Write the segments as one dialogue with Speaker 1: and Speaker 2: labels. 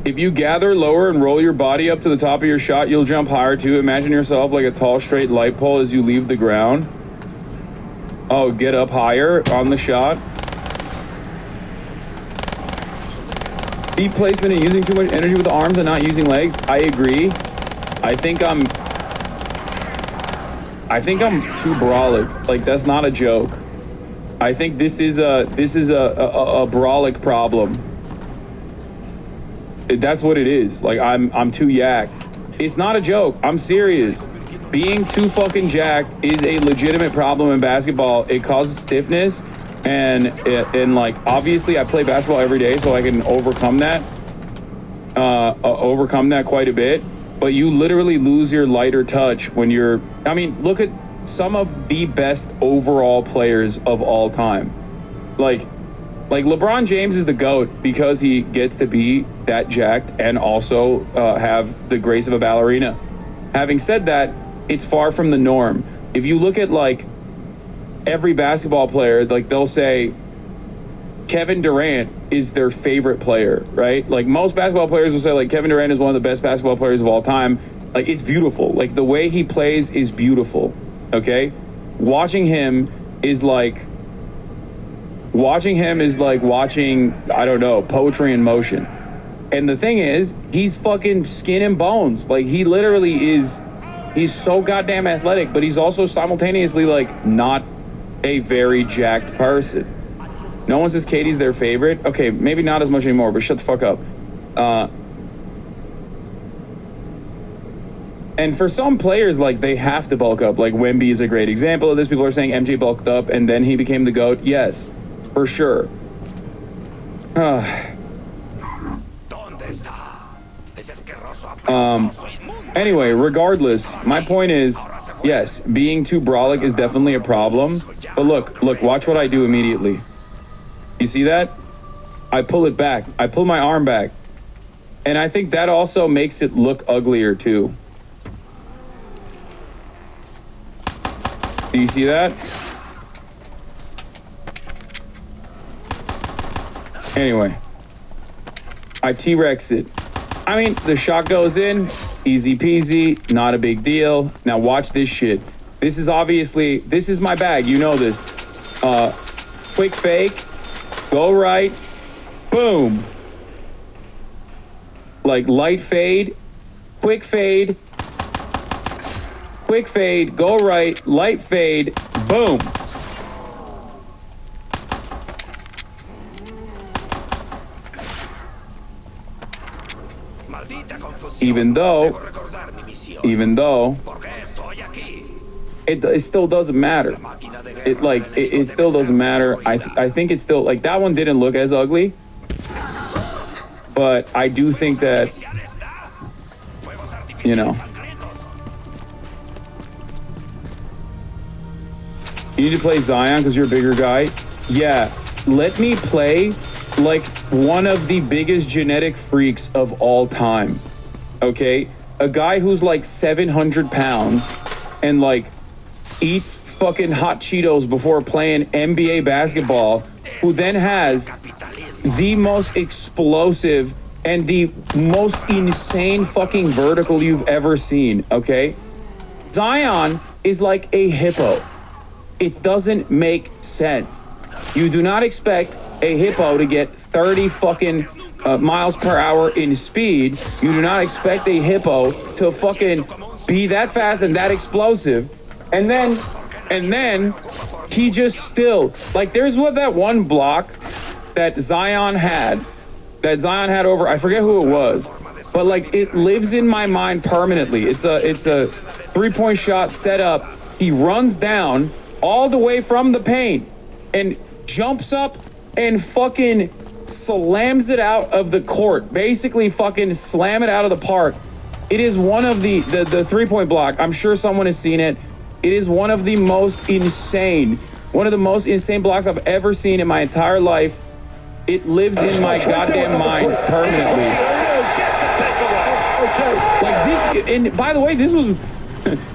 Speaker 1: If you gather lower and roll your body up to the top of your shot, you'll jump higher too. Imagine yourself like a tall, straight light pole as you leave the ground. Oh, get up higher on the shot. Deep placement and using too much energy with the arms and not using legs. I agree. I think I'm too brolic. Like, that's not a joke. I think this is a brolic problem. That's what it is. Like, I'm too yacked. It's not a joke. I'm serious. Being too fucking jacked is a legitimate problem in basketball. It causes stiffness, and like, obviously I play basketball every day, so I can overcome that. Overcome that quite a bit. But you literally lose your lighter touch when you're. I mean, look at some of the best overall players of all time. Like LeBron James is the GOAT because he gets to be that jacked and also have the grace of a ballerina. Having said that, it's far from the norm. If you look at like every basketball player, like they'll say Kevin Durant is their favorite player, right? Like most basketball players will say like Kevin Durant is one of the best basketball players of all time. Like, it's beautiful. Like, the way he plays is beautiful, okay? Watching him is like watching, I don't know, poetry in motion. And the thing is, he's fucking skin and bones. Like, he literally is, he's so goddamn athletic, but he's also simultaneously, like, not a very jacked person. No one says Katie's their favorite. Okay, maybe not as much anymore, but shut the fuck up. And for some players, like, they have to bulk up. Like, Wemby is a great example of this. People are saying MJ bulked up and then he became the GOAT. Yes, for sure. Anyway, regardless, my point is, yes, being too brolic is definitely a problem. But look, watch what I do immediately. You see that? I pull it back. I pull my arm back. And I think that also makes it look uglier too. Do you see that? Anyway, I T-Rex it. I mean, the shot goes in, easy peasy, not a big deal. Now watch this shit. This is my bag, you know this. Quick fake, go right, boom. Like light fade, quick fade, go right, light fade, boom. Even though it still doesn't matter. It still doesn't matter. I think it's still, like, that one didn't look as ugly, but I do think that, you know, you need to play Zion because you're a bigger guy. Yeah, let me play like one of the biggest genetic freaks of all time. Okay, a guy who's like 700 pounds and like eats fucking hot Cheetos before playing NBA basketball, who then has the most explosive and the most insane fucking vertical you've ever seen. Okay, Zion is like a hippo. It doesn't make sense. You do not expect a hippo to get 30 fucking miles per hour in speed. You do not expect a hippo to fucking be that fast and that explosive. And then he just still, like, there's that one block that Zion had over, I forget who it was, but like, it lives in my mind permanently. It's a 3-point shot set up. He runs down all the way from the paint and jumps up and fucking slams it out of the court. Basically fucking slam it out of the park. It is one of the 3-point block. I'm sure someone has seen it. It is one of the most insane blocks I've ever seen in my entire life. It lives in my goddamn mind permanently. Like this, and by the way, this was,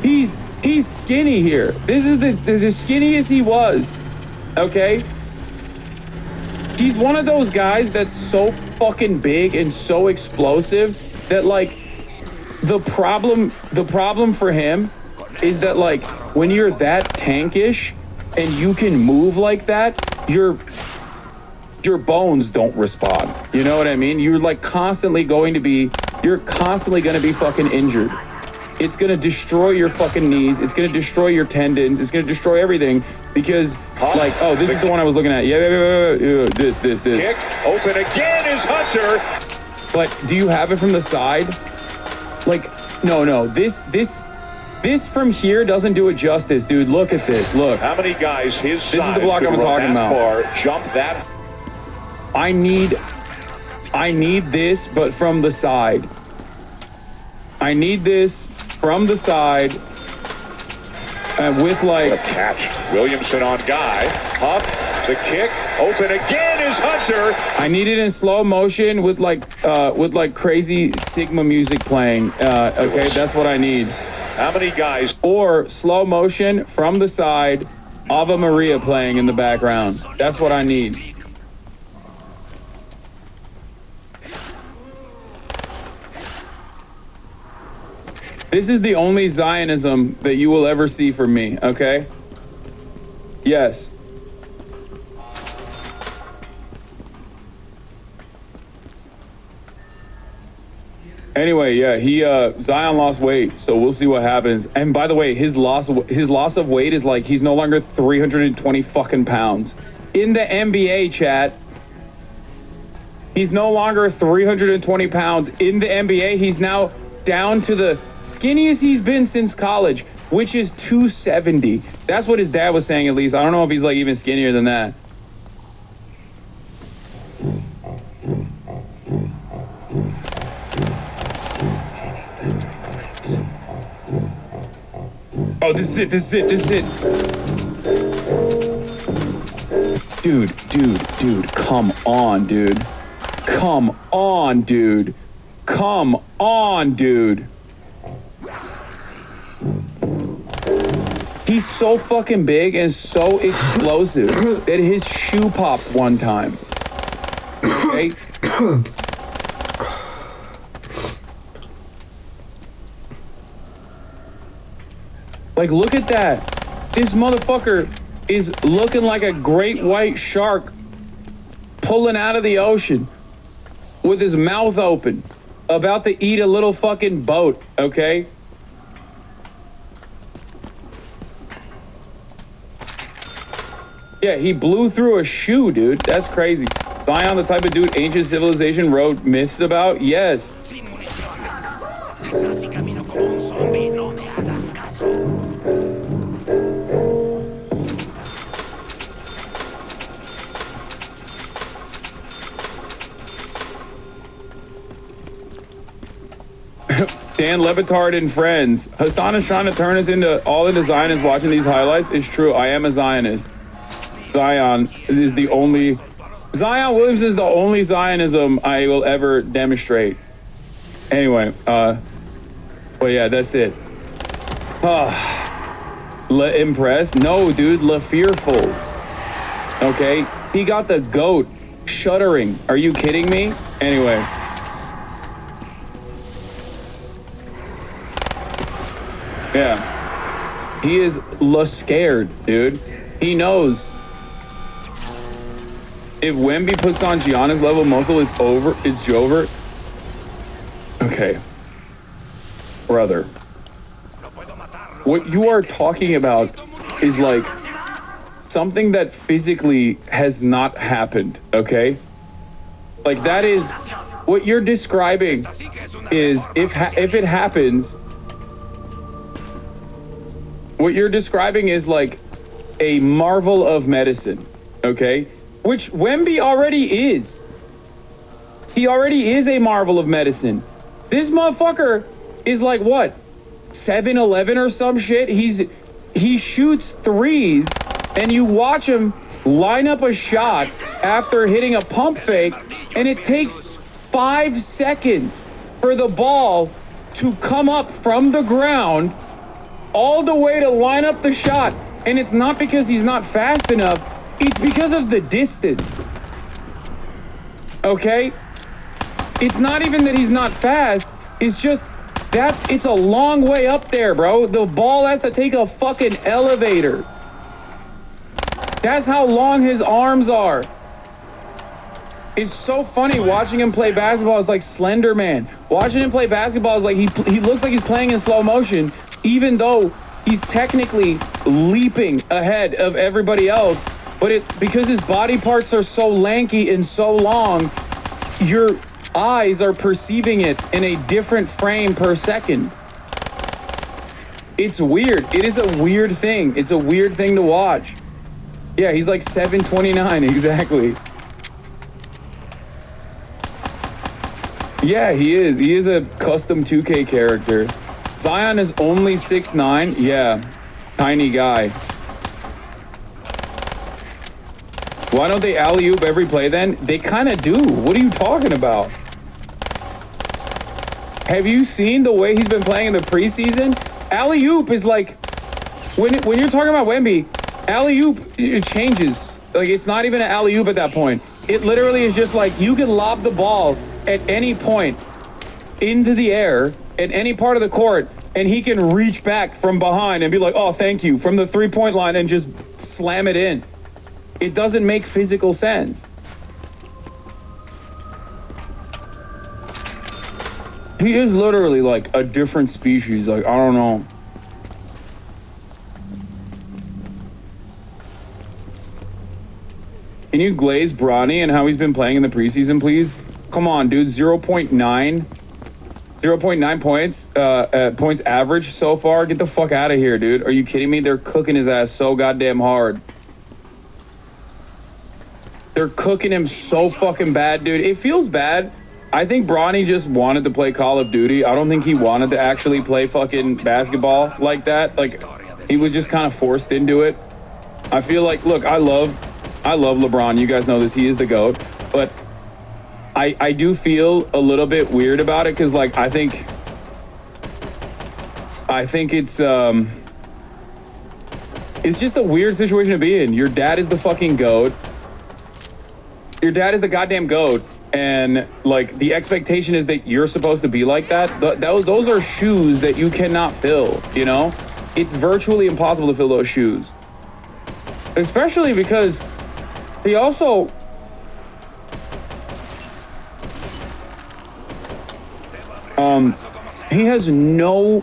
Speaker 1: he's skinny here. This is the skinniest he was. Okay. he's one of those guys that's so fucking big and so explosive that like the problem for him is that like when you're that tankish and you can move like that, your bones don't respond. You know what I mean? You're constantly going to be fucking injured. It's gonna destroy your fucking knees. It's gonna destroy your tendons. It's gonna destroy everything because oh, this is the one I was looking at. Yeah, this.
Speaker 2: Kick open again is Hunter.
Speaker 1: But do you have it from the side? No. This from here doesn't do it justice, dude. Look at this. Look.
Speaker 2: How many guys his size
Speaker 1: this is the block I was talking about.
Speaker 2: Far, jump that.
Speaker 1: I need this, but from the side. I need this from the side, with
Speaker 2: What a catch. Williamson on Guy. Huff, the kick, open again is Hunter.
Speaker 1: I need it in slow motion with crazy Sigma music playing. Okay, that's what I need.
Speaker 2: How many guys?
Speaker 1: Or slow motion from the side, Ave Maria playing in the background. That's what I need. This is the only Zionism that you will ever see from me, okay? Yes. Anyway, yeah, Zion lost weight, so we'll see what happens. And by the way, his loss of weight is like he's no longer 320 fucking pounds. In the NBA, chat, he's no longer 320 pounds. In the NBA, he's now down to the skinniest he's been since college, which is 270. That's what his dad was saying, at least. I don't know if he's like even skinnier than that. Oh, this is it. Dude, come on, dude. He's so fucking big and so explosive that his shoe popped one time. Okay? Look at that. This motherfucker is looking like a great white shark pulling out of the ocean with his mouth open, about to eat a little fucking boat, okay? Yeah, he blew through a shoe, dude. That's crazy. Zion, the type of dude ancient civilization wrote myths about? Yes. Dan Le Batard and friends. Hassan is trying to turn us into all into Zionists watching these highlights. It's true. I am a Zionist. Zion Williams is the only Zionism I will ever demonstrate. Anyway, but yeah, that's it. Le impressed? No, dude, Le fearful. Okay, he got the goat shuddering. Are you kidding me? Anyway. Yeah, he is scared, dude. He knows if Wemby puts on Giannis level muscle, it's over. It's Jover. Okay, brother. What you are talking about is like something that physically has not happened. Okay, like that is what you're describing. Is if it happens. What you're describing is like a marvel of medicine, okay? Which Wemby already is. He already is a marvel of medicine. This motherfucker is like what? 7'11" or some shit? He shoots threes and you watch him line up a shot after hitting a pump fake and it takes 5 seconds for the ball to come up from the ground all the way to line up the shot. And it's not because he's not fast enough, it's because of the distance. Okay? It's not even that he's not fast. It's just it's a long way up there, bro. The ball has to take a fucking elevator. That's how long his arms are. It's so funny watching him play basketball. It's like Slender Man. Watching him play basketball is like he looks like he's playing in slow motion, even though he's technically leaping ahead of everybody else. But because his body parts are so lanky and so long, your eyes are perceiving it in a different frame per second. It's weird. It is a weird thing. It's a weird thing to watch. Yeah, he's like 7'29", exactly. Yeah, he is. He is a custom 2K character. Zion is only 6'9". Yeah, tiny guy. Why don't they alley-oop every play then? They kind of do. What are you talking about? Have you seen the way he's been playing in the preseason? Alley-oop is like, when you're talking about Wemby, alley-oop, it changes. Like, it's not even an alley-oop at that point. It literally is just like, you can lob the ball at any point into the air at any part of the court, and he can reach back from behind and be like, oh, thank you, from the three-point line, and just slam it in. It doesn't make physical sense. He is literally like a different species. Like, I don't know. Can you glaze Bronny and how he's been playing in the preseason, please? Come on, dude. 0.9 points, points average so far. Get the fuck out of here, dude. Are you kidding me? They're cooking his ass so goddamn hard. They're cooking him so fucking bad, dude. It feels bad. I think Bronny just wanted to play Call of Duty. I don't think he wanted to actually play fucking basketball like that. Like, he was just kind of forced into it. I feel like, look, I love LeBron. You guys know this. He is the GOAT. But I do feel a little bit weird about it because, like, I think it's just a weird situation to be in. Your dad is the fucking GOAT. Your dad is the goddamn GOAT. And, like, the expectation is that you're supposed to be like that. Those are shoes that you cannot fill, you know? It's virtually impossible to fill those shoes. Especially because he also... he has no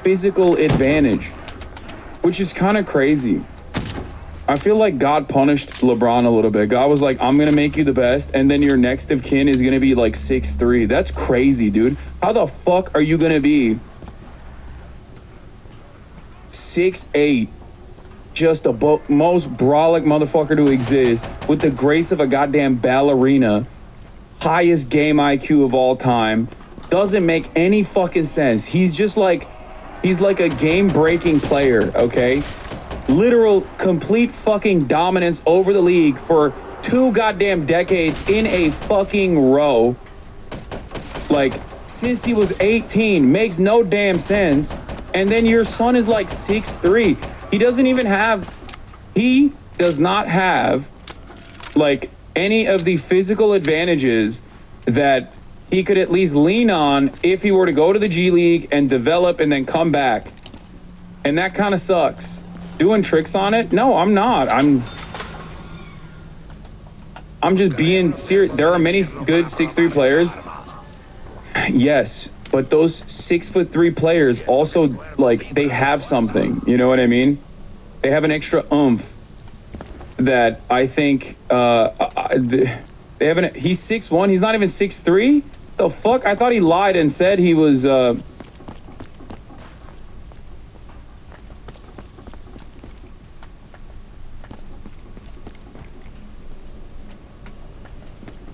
Speaker 1: physical advantage, which is kind of crazy. I feel like God punished LeBron a little bit. God was like, I'm going to make you the best, and then your next of kin is going to be like 6'3". That's crazy, dude. How the fuck are you going to be 6'8", just the most brolic motherfucker to exist, with the grace of a goddamn ballerina, highest game IQ of all time? Doesn't make any fucking sense. He's like a game-breaking player, okay? Literal complete fucking dominance over the league for 2 goddamn decades in a fucking row. Like, since he was 18, makes no damn sense. And then your son is like 6'3". He does not have like any of the physical advantages that he could at least lean on if he were to go to the G League and develop and then come back. And that kind of sucks. Doing tricks on it? No, I'm not. I'm just being serious. There are many good 6'3" players. Yes, but those 6'3" players also, like, they have something. You know what I mean? They have an extra oomph that I think they haven't. He's 6'1". He's not even 6'3". The fuck? I thought he lied and said he was.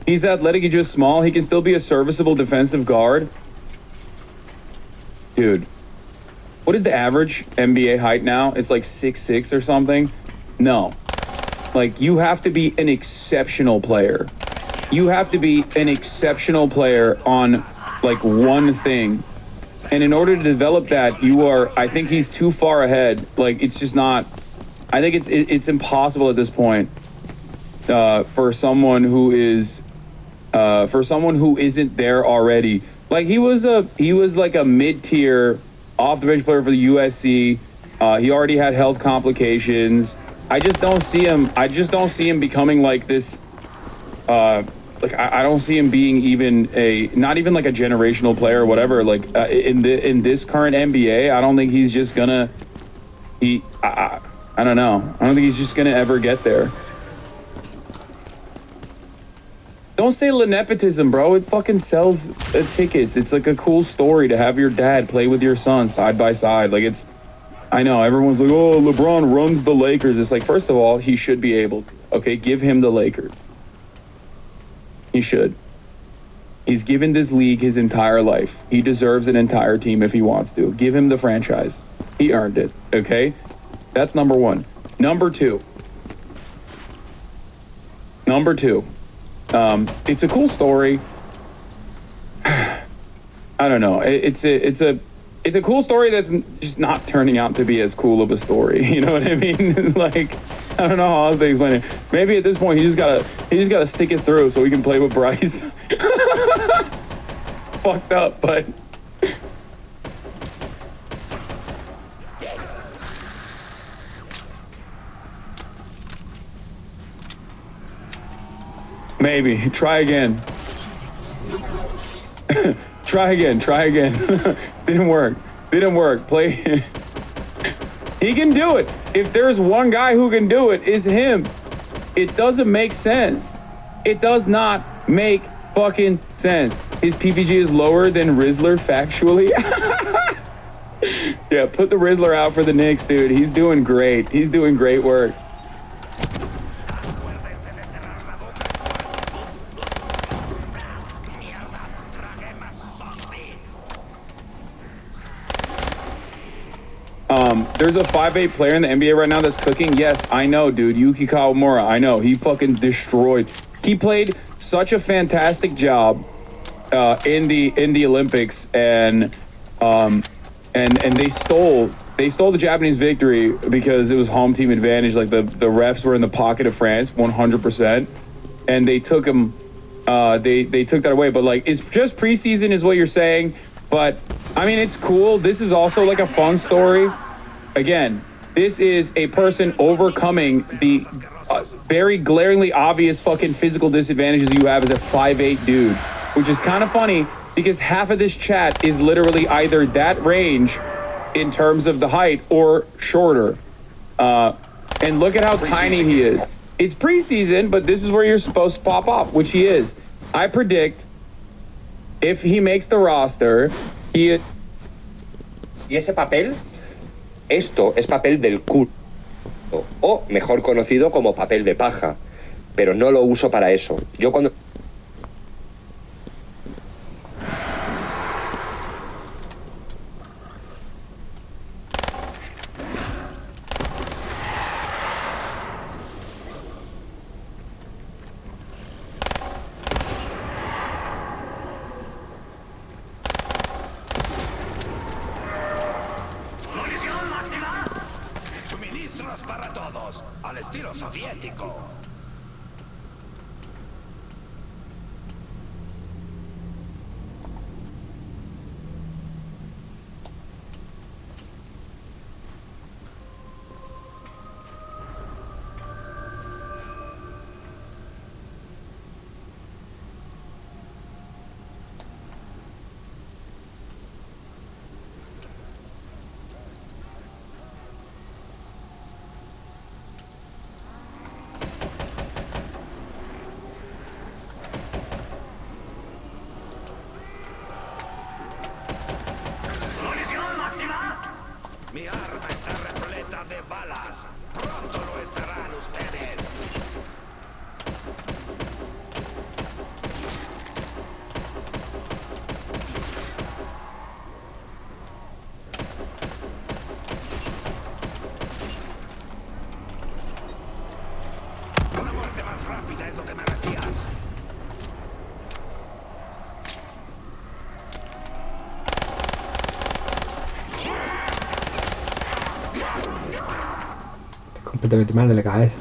Speaker 1: He's athletic, he's just small. He can still be a serviceable defensive guard. Dude, what is the average NBA height now? It's like 6'6" or something. No. Like, you have to be an exceptional player. You have to be an exceptional player on, like, one thing. And in order to develop that, I think he's too far ahead. Like, it's just not, I think it's impossible at this point for someone who is for someone who isn't there already. Like he was like a mid-tier off the bench player for the USC. He already had health complications. I just don't see him becoming like this. Like I don't see him being not even like a generational player or whatever. Like in this current NBA, I don't think he's just gonna. I don't know. I don't think he's just gonna ever get there. Don't say nepotism, bro. It fucking sells tickets. It's like a cool story to have your dad play with your son side by side. Like it's. I know everyone's like, oh, LeBron runs the Lakers. It's like, first of all, he should be able to. Okay, give him the Lakers. He should. He's given this league his entire life. He deserves an entire team if he wants to. Give him the franchise. He earned it. Okay, that's number one. Number two. It's a cool story. I don't know. It's a cool story that's just not turning out to be as cool of a story. You know what I mean? Like, I don't know how else to explain it. Maybe at this point he just gotta stick it through so he can play with Bryce. Fucked up, but maybe try again. Try again. Didn't work. Play. He can do it. If there's one guy who can do it, it's him. It doesn't make sense. It does not make fucking sense. His PPG is lower than Rizzler factually. Yeah, put the Rizzler out for the Knicks, dude. He's doing great. He's doing great work. There's a 5'8" player in the NBA right now that's cooking. Yes, I know, dude. Yuki Kawamura. I know. He fucking destroyed. He played such a fantastic job in the Olympics, and they stole the Japanese victory because it was home team advantage. Like the refs were in the pocket of France 100%, and they took him. They took that away. But like, it's just preseason, is what you're saying. But I mean, it's cool. This is also like a fun story. Again, this is a person overcoming the very glaringly obvious fucking physical disadvantages you have as a 5'8" dude, which is kind of funny because half of this chat is literally either that range in terms of the height or shorter. And look at how tiny he is. It's preseason, but this is where you're supposed to pop off, which he is. I predict if he makes the roster, he...
Speaker 3: ¿Y ese papel? Esto es papel del culo, o mejor conocido como papel de paja, pero no lo uso para eso. Yo cuando...
Speaker 4: Para todos, al estilo soviético. Mi arma está repleta de balas. Pronto lo estarán ustedes. Una muerte más rápida es lo que merecías.
Speaker 5: Completamente mal de la cabeza.